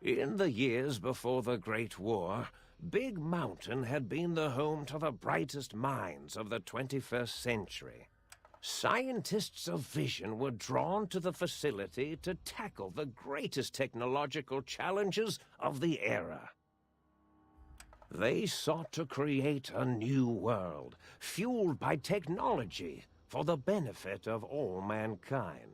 In the years before the Great War, Big Mountain had been the home to the brightest minds of the 21st century. Scientists of vision were drawn to the facility to tackle the greatest technological challenges of the era. They sought to create a new world, fueled by technology for the benefit of all mankind.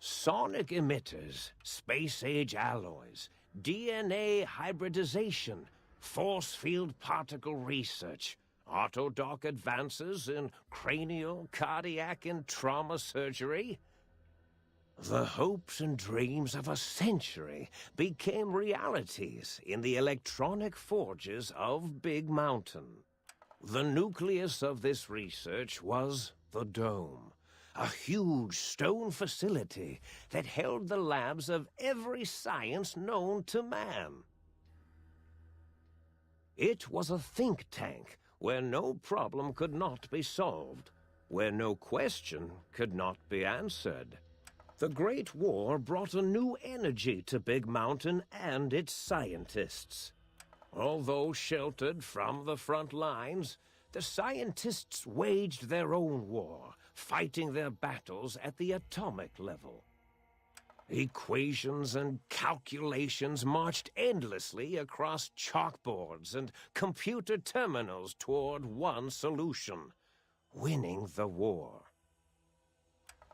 Sonic emitters, space-age alloys, DNA hybridization, force field particle research, autodoc advances in cranial, cardiac, and trauma surgery. The hopes and dreams of a century became realities in the electronic forges of Big Mountain. The nucleus of this research was the Dome, a huge stone facility that held the labs of every science known to man. It was a think tank where no problem could not be solved, where no question could not be answered. The Great War brought a new energy to Big Mountain and its scientists. Although sheltered from the front lines, the scientists waged their own war, fighting their battles at the atomic level. Equations and calculations marched endlessly across chalkboards and computer terminals toward one solution: winning the war.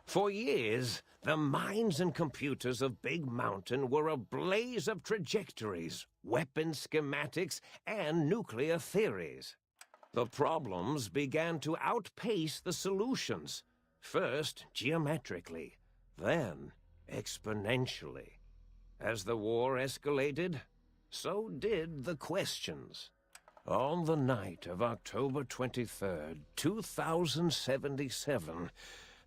For years, the minds and computers of Big Mountain were a blaze of trajectories, weapon schematics, and nuclear theories. The problems began to outpace the solutions, first geometrically, then exponentially. As the war escalated, so did the questions. On the night of October 23rd, 2077,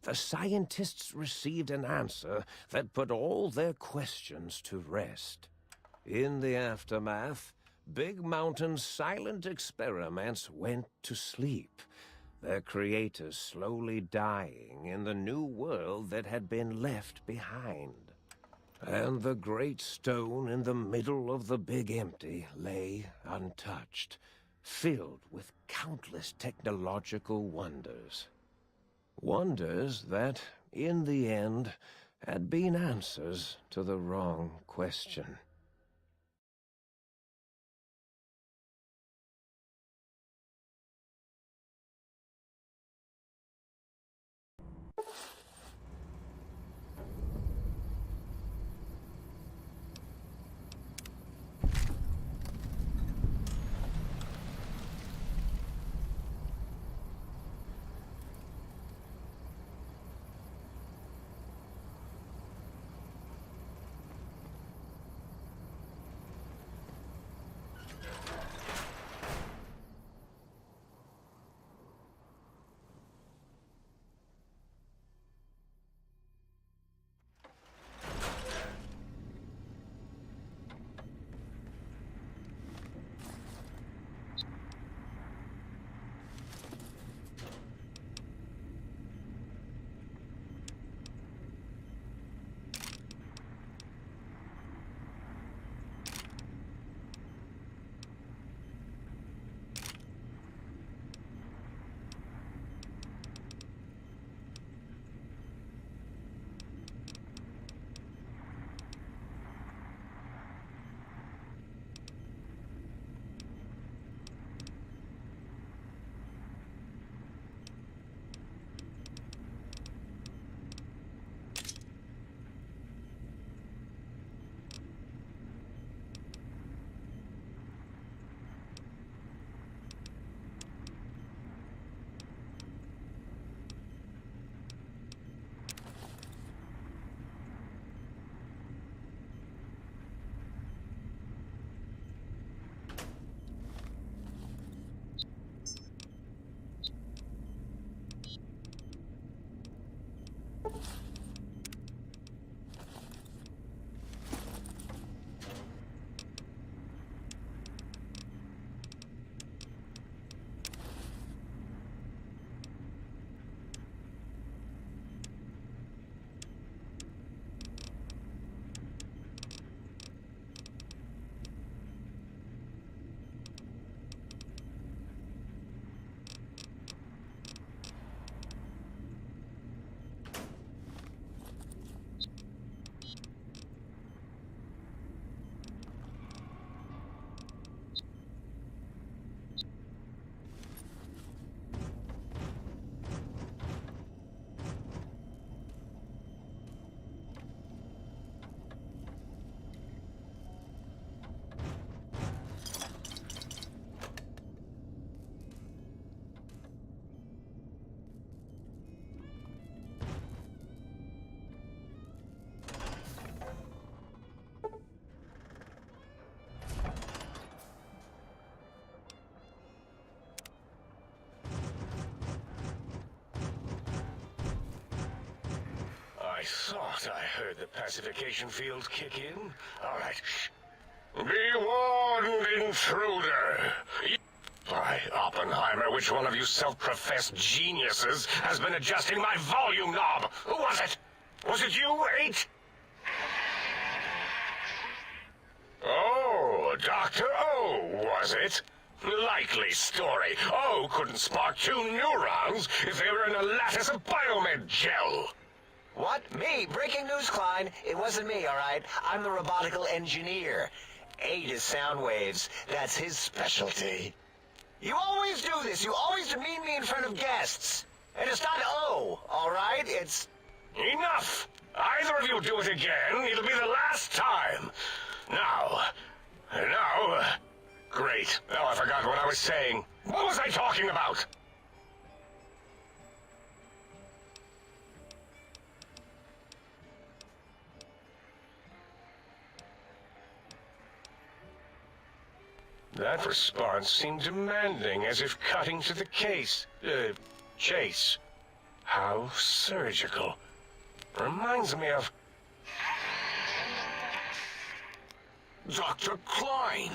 the scientists received an answer that put all their questions to rest. In the aftermath, Big Mountain's silent experiments went to sleep, their creators slowly dying in the new world that had been left behind. And the great stone in the middle of the Big Empty lay untouched, filled with countless technological wonders. Wonders that, in the end, had been answers to the wrong question. I thought I heard the pacification field kick in. All right. Be warned, intruder. By Oppenheimer, which one of you self-professed geniuses has been adjusting my volume knob? Who was it? Was it you, 8? Oh, Dr. O, was it? Likely story. O couldn't spark 2 neurons if they were in a lattice of biomed gel. What? Me? Breaking news, Klein. It wasn't me, all right? I'm the robotical engineer. 8 is sound waves. That's his specialty. You always do this. You always demean me in front of guests. And it's not O, all right? It's... Enough! Either of you do it again, it'll be the last time. Now... Great. Now I forgot what I was saying. What was I talking about? That response seemed demanding, as if cutting to the chase. How surgical. Reminds me of... Dr. Klein,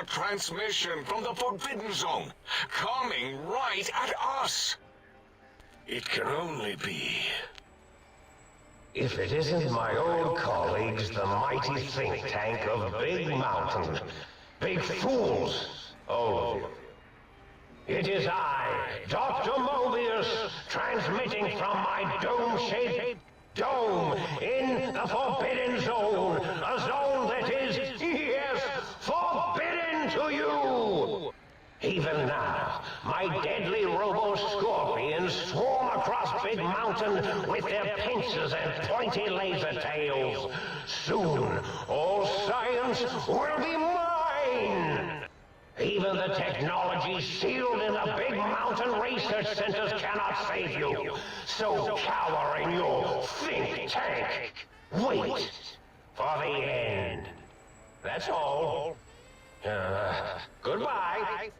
a transmission from the Forbidden Zone, coming right at us. It can only be... If it isn't my old colleagues, the mighty think tank of Big Mountain. Big fools, all of you. It is I, Dr. Mobius, transmitting from my dome-shaped dome in the Forbidden Zone. A zone that is, yes, forbidden to you. Even now, my deadly robo-scorpions swarm across Big Mountain with their pincers and pointy laser tails. Soon, all science will be mine. Even the technology sealed in the Big Mountain research centers cannot save you. So cower in your think tank. Wait for the end. That's all. Goodbye.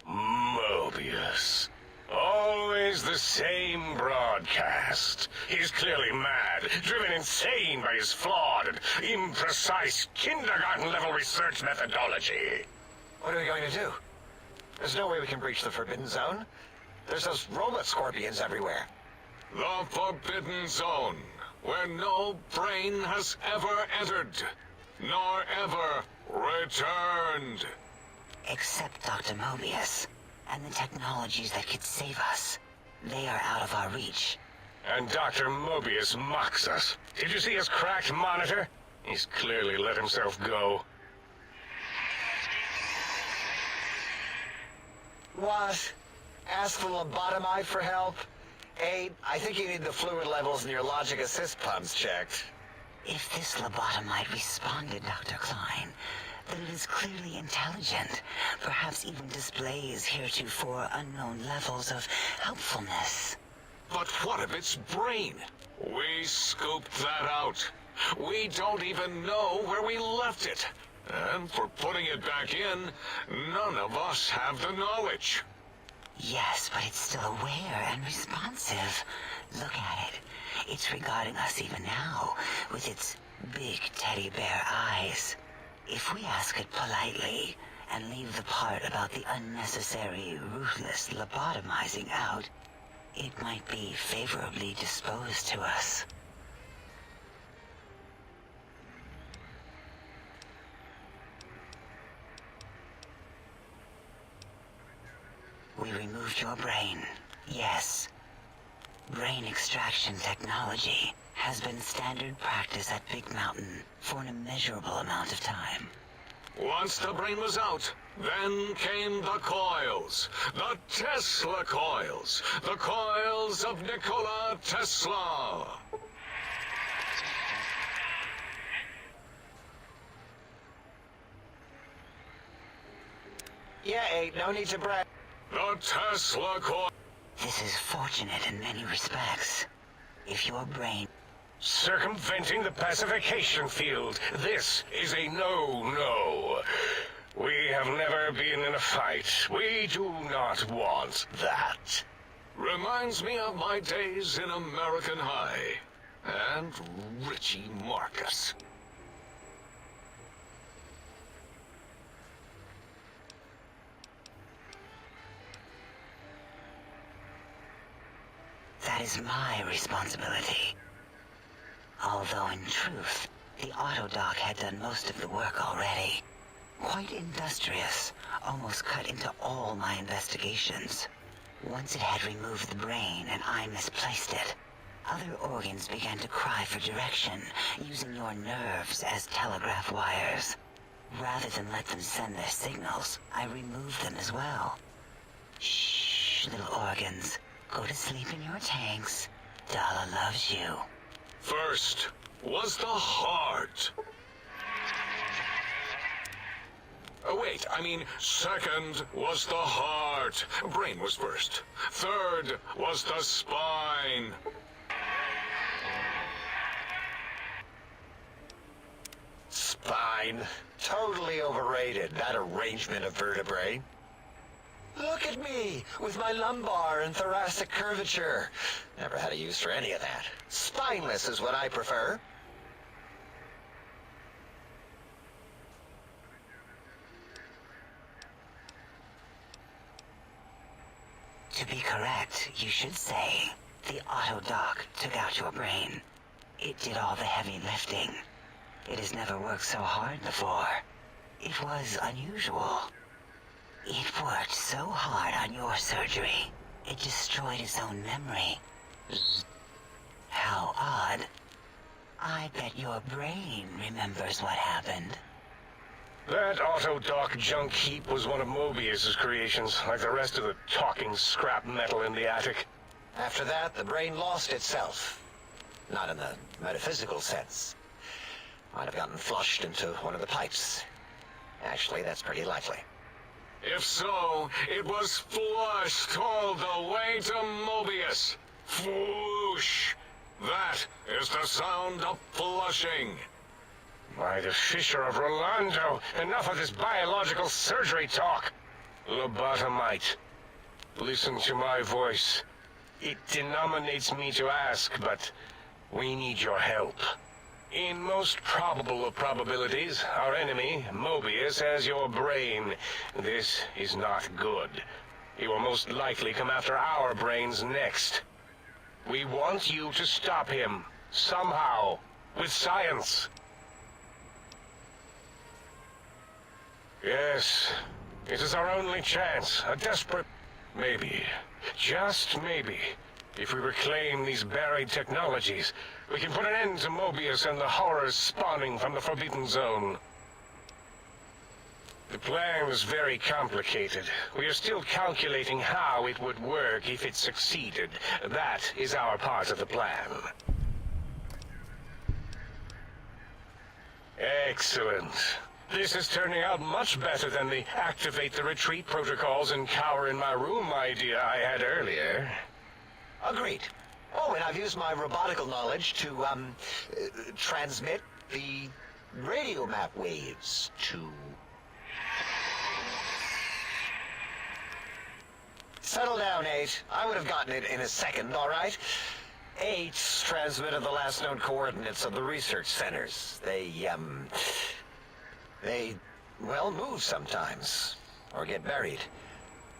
Mobius. Always the same broadcast. He's clearly mad, driven insane by his flawed and imprecise kindergarten-level research methodology. What are we going to do? There's no way we can breach the Forbidden Zone. There's those robot scorpions everywhere. The Forbidden Zone, where no brain has ever entered, nor ever returned. Except Dr. Mobius, and the technologies that could save us. They are out of our reach. And Dr. Mobius mocks us. Did you see his cracked monitor? He's clearly let himself go. What? Ask the lobotomite for help? 8, I think you need the fluid levels in your logic assist pumps checked. If this lobotomite responded, Dr. Klein, then it is clearly intelligent, perhaps even displays heretofore unknown levels of helpfulness. But what of its brain? We scooped that out. We don't even know where we left it. And for putting it back in, none of us have the knowledge. Yes, but it's still aware and responsive. Look at it. It's regarding us even now, with its big teddy bear eyes. If we ask it politely, and leave the part about the unnecessary, ruthless lobotomizing out, it might be favorably disposed to us. We removed your brain, yes. Brain extraction technology has been standard practice at Big Mountain for an immeasurable amount of time. Once the brain was out, then came the coils. The Tesla coils. The coils of Nikola Tesla. Yeah, 8, no need to brag. The Tesla coil. This is fortunate in many respects. If your brain... Circumventing the pacification field. This is a no-no. We have never been in a fight. We do not want that. Reminds me of my days in American High. and Richie Marcus. That is my responsibility. Although in truth, the Autodoc had done most of the work already. Quite industrious, almost cut into all my investigations. Once it had removed the brain and I misplaced it, other organs began to cry for direction, using your nerves as telegraph wires. Rather than let them send their signals, I removed them as well. Shh, little organs. Go to sleep in your tanks. Dala loves you. First was the heart. Oh, wait, I mean, second was the heart. Brain was first. Third was the spine. Spine. Totally overrated, that arrangement of vertebrae. Look at me, with my lumbar and thoracic curvature. Never had a use for any of that. Spineless is what I prefer. To be correct, you should say, the Autodoc took out your brain. It did all the heavy lifting. It has never worked so hard before. It was unusual. It worked so hard on your surgery, it destroyed its own memory. How odd. I bet your brain remembers what happened. That Autodoc junk heap was one of Mobius's creations, like the rest of the talking scrap metal in the attic. After that, the brain lost itself. Not in the metaphysical sense. Might have gotten flushed into one of the pipes. Actually, that's pretty likely. If so, it was flushed all the way to Mobius. Flush! That is the sound of flushing. By the Fisher of Rolando, enough of this biological surgery talk. Lobotomite, listen to my voice. It denominates me to ask, but we need your help. In most probable of probabilities, our enemy, Mobius, has your brain. This is not good. He will most likely come after our brains next. We want you to stop him, somehow, with science. Yes, it is our only chance, a desperate... Maybe, just maybe, if we reclaim these buried technologies, we can put an end to Mobius and the horrors spawning from the Forbidden Zone. The plan is very complicated. We are still calculating how it would work if it succeeded. That is our part of the plan. Excellent. This is turning out much better than the activate the retreat protocols and cower in my room idea I had earlier. Agreed. Oh, and I've used my robotical knowledge to, transmit the radio map waves to... Settle down, 8. I would have gotten it in a second, all right? 8's transmitted the last known coordinates of the research centers. They, well, move sometimes, or get buried,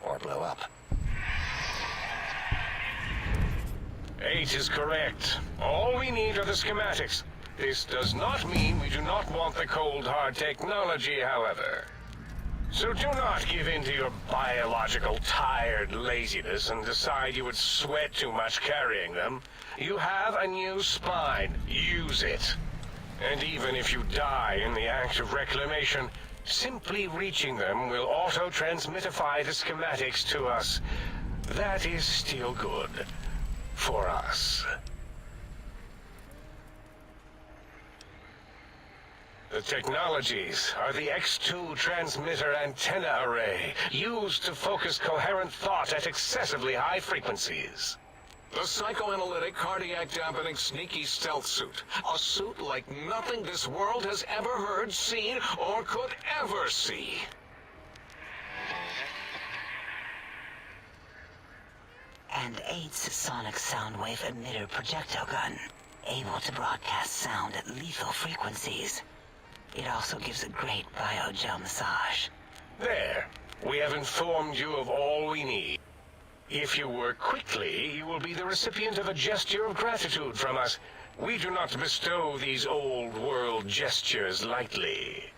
or blow up. 8 is correct. All we need are the schematics. This does not mean we do not want the cold hard technology, however. So do not give in to your biological tired laziness and decide you would sweat too much carrying them. You have a new spine. Use it. And even if you die in the act of reclamation, simply reaching them will auto-transmitify the schematics to us. That is still good. For us. The technologies are the X2 transmitter antenna array, used to focus coherent thought at excessively high frequencies. The psychoanalytic, cardiac dampening, sneaky stealth suit. A suit like nothing this world has ever heard, seen, or could ever see. And 8's sonic soundwave emitter projectile gun. able to broadcast sound at lethal frequencies. It also gives a great biogel massage. There. We have informed you of all we need. If you work quickly, you will be the recipient of a gesture of gratitude from us. We do not bestow these old-world gestures lightly.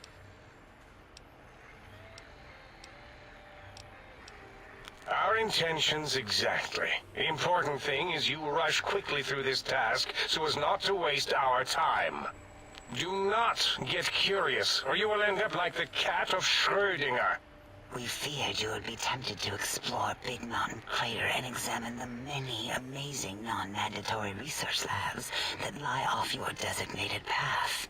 Our intentions exactly. The important thing is you rush quickly through this task so as not to waste our time. Do not get curious, or you will end up like the cat of Schrödinger. We feared you would be tempted to explore Big Mountain Crater and examine the many amazing non-mandatory research labs that lie off your designated path.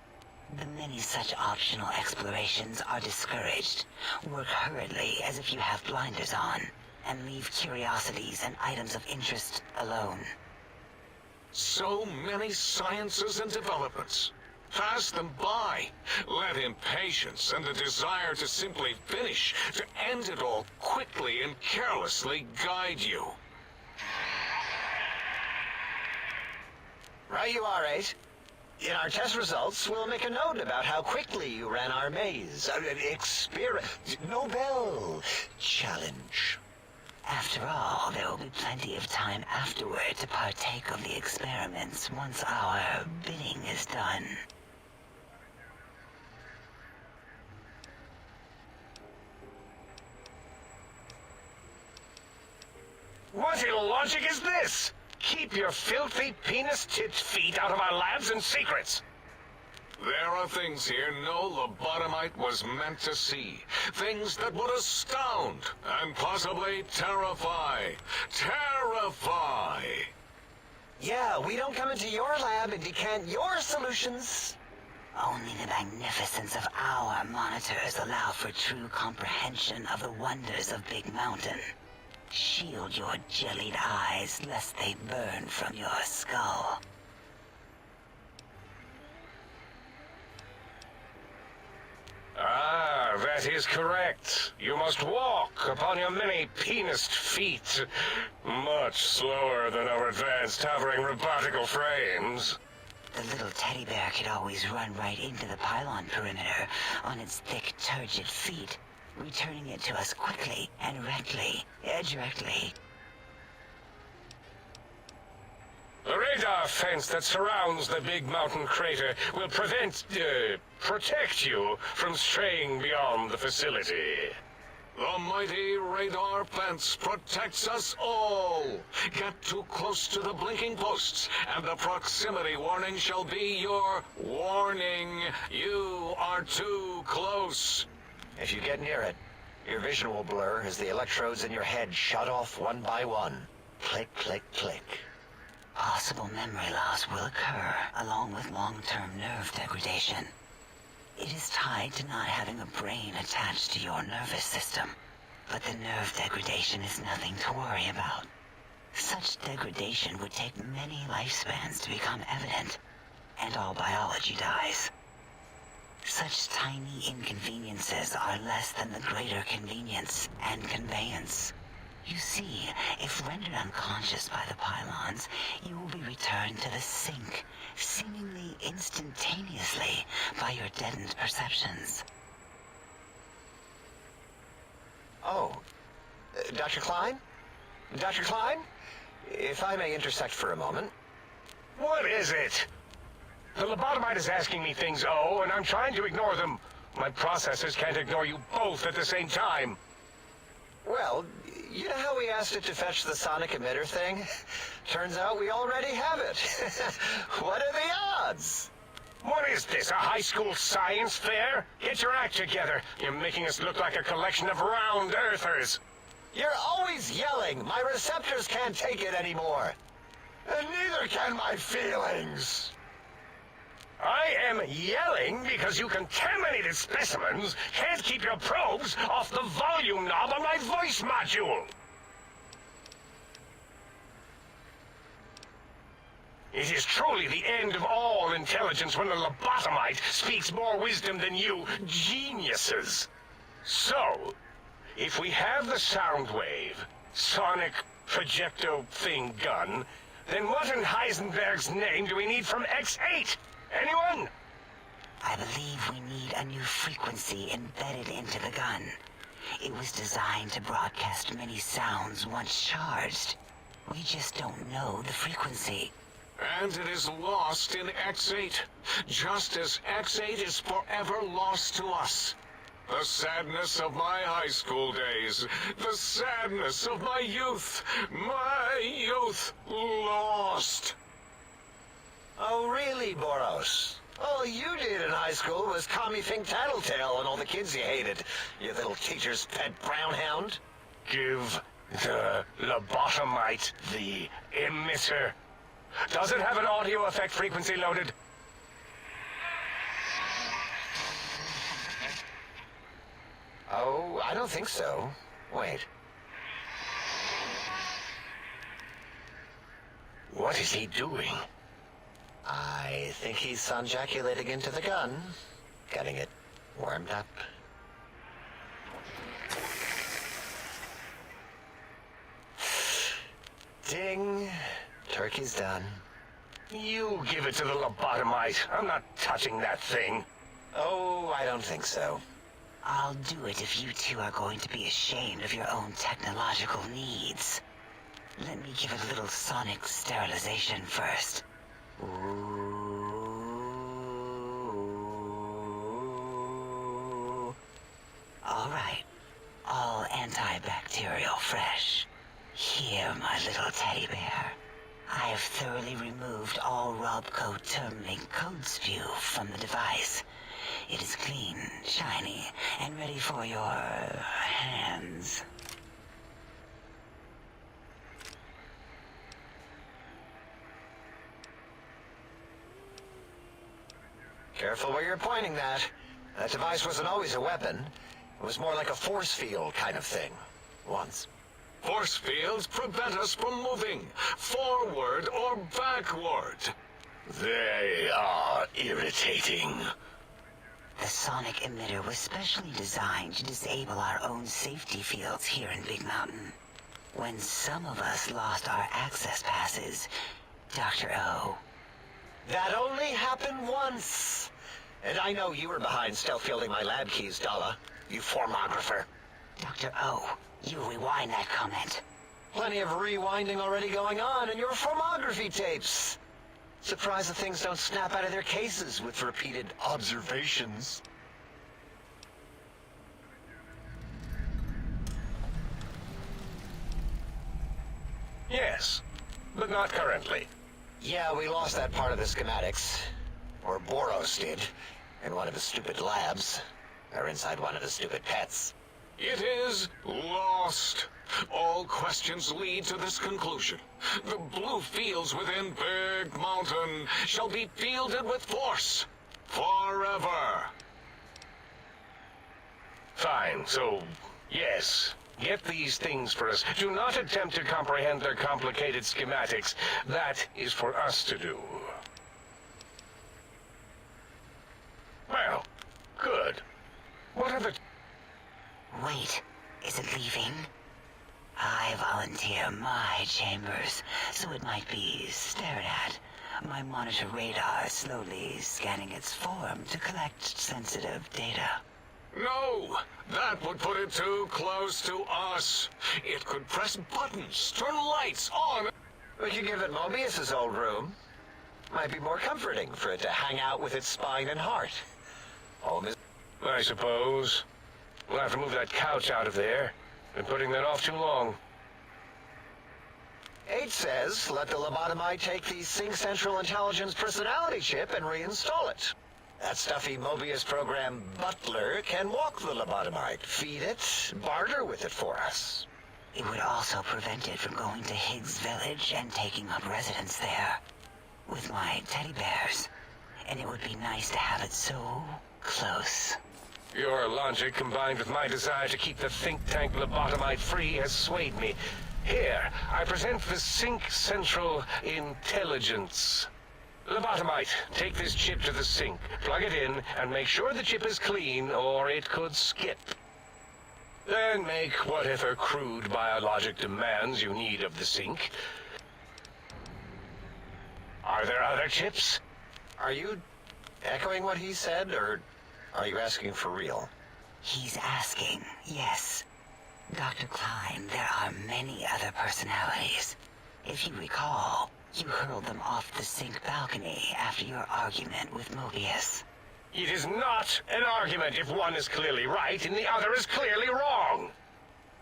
The many such optional explorations are discouraged. Work hurriedly as if you have blinders on, and leave curiosities and items of interest alone. So many sciences and developments. Pass them by. Let impatience and the desire to simply finish, to end it all quickly and carelessly guide you. Right you are, 8. In our test results, we'll make a note about how quickly you ran our maze. Nobel challenge. After all, there will be plenty of time afterward to partake of the experiments once our bidding is done. What illogic is this? Keep your filthy penis-tipped feet out of our labs and secrets. There are things here no lobotomite was meant to see. Things that would astound and possibly terrify. Terrify! Yeah, we don't come into your lab and decant your solutions. Only the magnificence of our monitors allow for true comprehension of the wonders of Big Mountain. Shield your jellied eyes lest they burn from your skull. Ah, that is correct. You must walk upon your many penised feet. Much slower than our advanced hovering robotical frames. The little teddy bear could always run right into the pylon perimeter on its thick, turgid feet, returning it to us quickly and directly. The radar fence that surrounds the Big Mountain Crater will protect you from straying beyond the facility. The mighty radar fence protects us all. Get too close to the blinking posts, and the proximity warning shall be your warning. You are too close. If you get near it, your vision will blur as the electrodes in your head shut off one by one. Click, click, click. Possible memory loss will occur, along with long-term nerve degradation. It is tied to not having a brain attached to your nervous system, but the nerve degradation is nothing to worry about. Such degradation would take many lifespans to become evident, and all biology dies. Such tiny inconveniences are less than the greater convenience and conveyance. You see, if rendered unconscious by the pylons, you will be returned to the sink, seemingly instantaneously by your deadened perceptions. Oh, Dr. Klein? Dr. Klein? If I may intersect for a moment. What is it? The lobotomite is asking me things, and I'm trying to ignore them. My processors can't ignore you both at the same time. Well, you know how we asked it to fetch the sonic emitter thing? Turns out we already have it. What are the odds? What is this, a high school science fair? Get your act together. You're making us look like a collection of round earthers. You're always yelling. My receptors can't take it anymore. And neither can my feelings. I am yelling because you contaminated specimens can't keep your probes off the volume knob on my voice module. It is truly the end of all intelligence when the lobotomite speaks more wisdom than you geniuses. So, if we have the sound wave, sonic projecto thing gun, Then what in Heisenberg's name do we need from X8? Anyone? I believe we need a new frequency embedded into the gun. It was designed to broadcast many sounds once charged. We just don't know the frequency. And it is lost in X8, just as X8 is forever lost to us. The sadness of my high school days, the sadness of my youth lost. Oh, really, Boros? All you did in high school was call me Fink Tattletale and all the kids you hated, you little teacher's pet brown hound. Give the lobotomite the emitter. Does it have an audio effect frequency loaded? Oh, I don't think so. Wait. What is he doing? I think he's sonjaculating into the gun, getting it warmed up. Ding. Turkey's done. You give it to the lobotomite. I'm not touching that thing. Oh, I don't think so. I'll do it if you two are going to be ashamed of your own technological needs. Let me give a little sonic sterilization first. Ooh. All right. All antibacterial fresh. Here, my little teddy bear. I have thoroughly removed all Robco Termlink code spew from the device. It is clean, shiny, and ready for your hands. Careful where you're pointing that. That device wasn't always a weapon. It was more like a force field kind of thing. Once. Force fields prevent us from moving, forward or backward. They are irritating. The sonic emitter was specially designed to disable our own safety fields here in Big Mountain. When some of us lost our access passes, Dr. O. That only happened once. And I know you were behind stealth fielding my lab keys, Dalla. You formographer. Dr. O, you rewind that comment. Plenty of rewinding already going on in your formography tapes. Surprised the things don't snap out of their cases with repeated observations. Yes, but not currently. Yeah, we lost that part of the schematics. Or Boros did. In one of his stupid labs. Or inside one of his stupid pets. It is lost. All questions lead to this conclusion. The blue fields within Big Mountain shall be fielded with force. Forever. Fine, so, yes. Get these things for us. Do not attempt to comprehend their complicated schematics. That is for us to do. Well, good. What are the... Wait, is it leaving? I volunteer my chambers, so it might be stared at. My monitor radar slowly scanning its form to collect sensitive data. No, that would put it too close to us. It could press buttons, turn lights on. We could give it Mobius's old room. Might be more comforting for it to hang out with its spine and heart. I suppose. We'll have to move that couch out of there. Been putting that off too long. 8 says, let the lobotomite take the Sync Central Intelligence personality chip and reinstall it. That stuffy Mobius program Butler can walk the lobotomite, feed it, barter with it for us. It would also prevent it from going to Higgs Village and taking up residence there. With my teddy bears. And it would be nice to have it so close. Your logic, combined with my desire to keep the think tank lobotomite free, has swayed me. Here, I present the Sync Central Intelligence. Lobotomite, take this chip to the sink, plug it in, and make sure the chip is clean, or it could skip. Then make whatever crude biologic demands you need of the sink. Are there other chips? Are you echoing what he said, or are you asking for real? He's asking, yes. Dr. Klein, there are many other personalities. If you recall, you hurled them off the sink balcony after your argument with Mobius. It is not an argument if one is clearly right and the other is clearly wrong.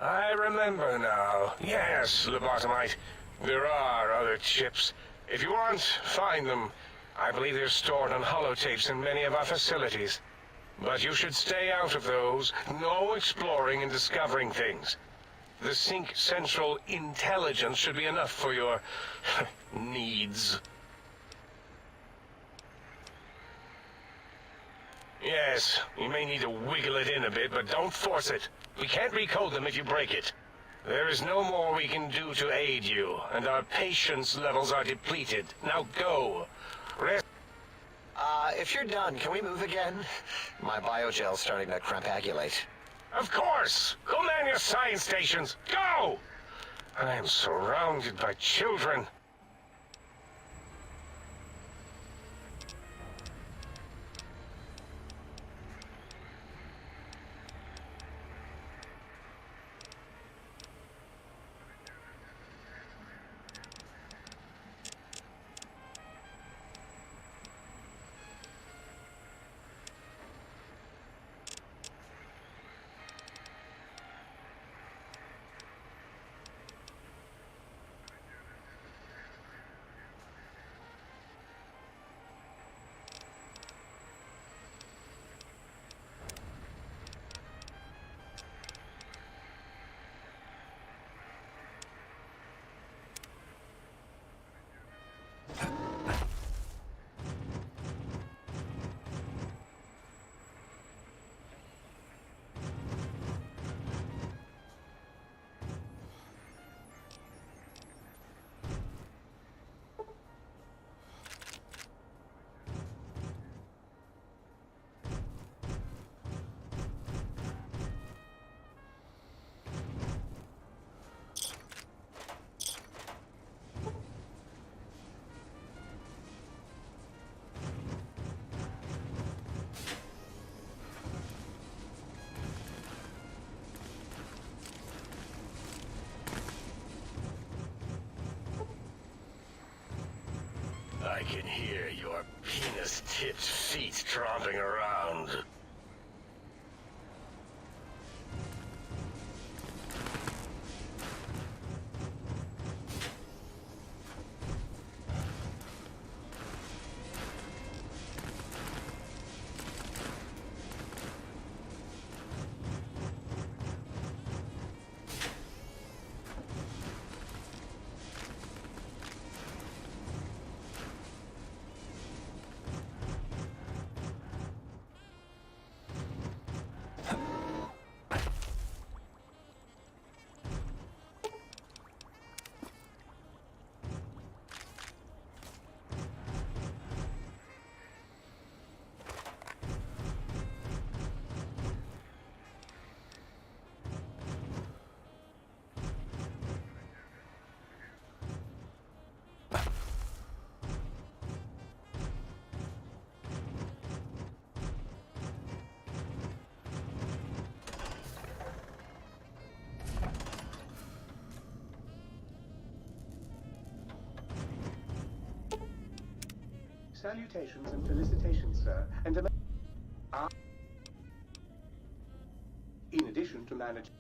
I remember now. Yes, Lobotomite. There are other chips. If you want, find them. I believe they're stored on holotapes in many of our facilities. But you should stay out of those. No exploring and discovering things. The Sync Central intelligence should be enough for your needs. Yes, you may need to wiggle it in a bit, but don't force it. We can't recode them if you break it. There is no more we can do to aid you, and our patience levels are depleted. Now go. Rest. If you're done, can we move again? My biogel's starting to crampagulate. Of course! Go man your science stations! Go! I am surrounded by children. I can hear your penis-tipped feet tromping around. Salutations and felicitations, sir. And in addition to manage